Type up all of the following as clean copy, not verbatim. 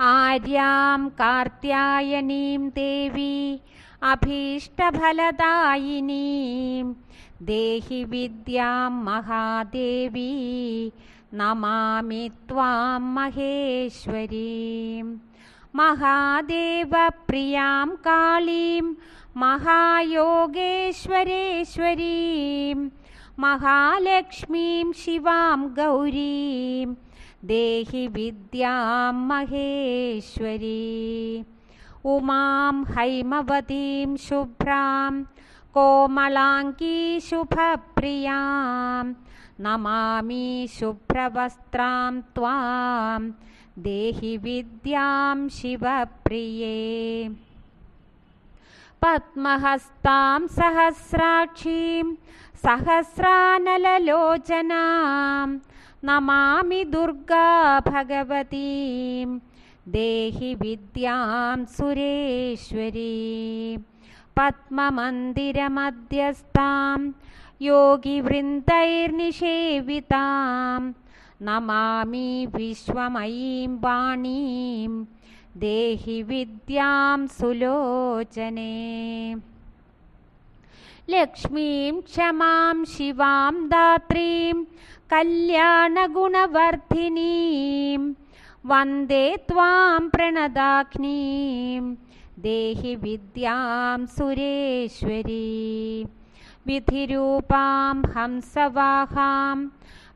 ആര്യാം കാർത്യായനീം ദേവി അഭീഷ്ടഫലദായിനീം ദേഹി വിദ്യാം മഹാദേവി നമാമി ത്വാം മഹേശ്വരീം. മഹാദേവപ്രിയാം കാളീം മഹായോഗേശ്വരേശ്വരീം മഹാലക്ഷ്മീം ശിവാം ഗൗരീം ദേഹി വിദ്യാം മഹേശ്വരീം. ഉമാം ഹൈമവതീം ശുഭ്രാം കോമളാംഗീ ശുഭപ്രിയാം നമാമി ശുഭ്രവസ്ത്രാം ത്വാം ദേഹി വിദ്യാം ശിവപ്രിയേ. പദ്മഹസ്താം സഹസ്രാക്ഷീം സഹസ്രാനലലോചനാം നമാമി ദുർഗാ ഭഗവതീം ദേഹി വിദ്യാം സുരേശ്വരീം. പദ്മമന്ദിരമധ്യസ്ഥാം യോഗിവൃന്ദൈർനിഷേവിതാം നമാമി വിശ്വമയീം വാണീം ദേഹി വിദ്യാം സുലോചനേ. ലക്ഷ്മീം ക്ഷമാം ശിവാം ധാത്രീം കല്യാണഗുണവർദ്ധിനീം വന്ദേ ത്വാം പ്രണതാഗ്നീം ദേഹി വിദ്യാം സുരേശ്വരീം. വിധിരൂപാം ഹംസവാഹാം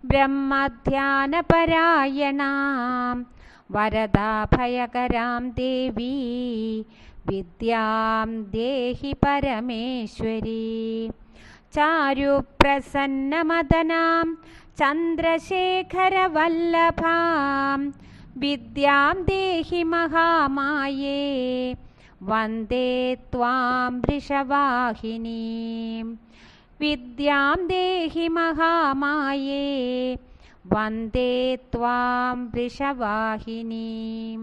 ബ്രഹ്മധ്യാനപരായണാം വരദാഭയകരാം ദേവി വിദ്യാം ദേഹി പരമേശ്വരി. ചാരുപ്രസന്നമദനാം ചന്ദ്രശേഖരവല്ലഭാം വിദ്യാം ദേഹി മഹാമായേ വന്ദേ ത്വാം വൃഷവാഹിനീം. വിദ്യാം ദേഹി മഹാമായേ വന്ദേ ത്വാം വൃഷവാഹിനീം.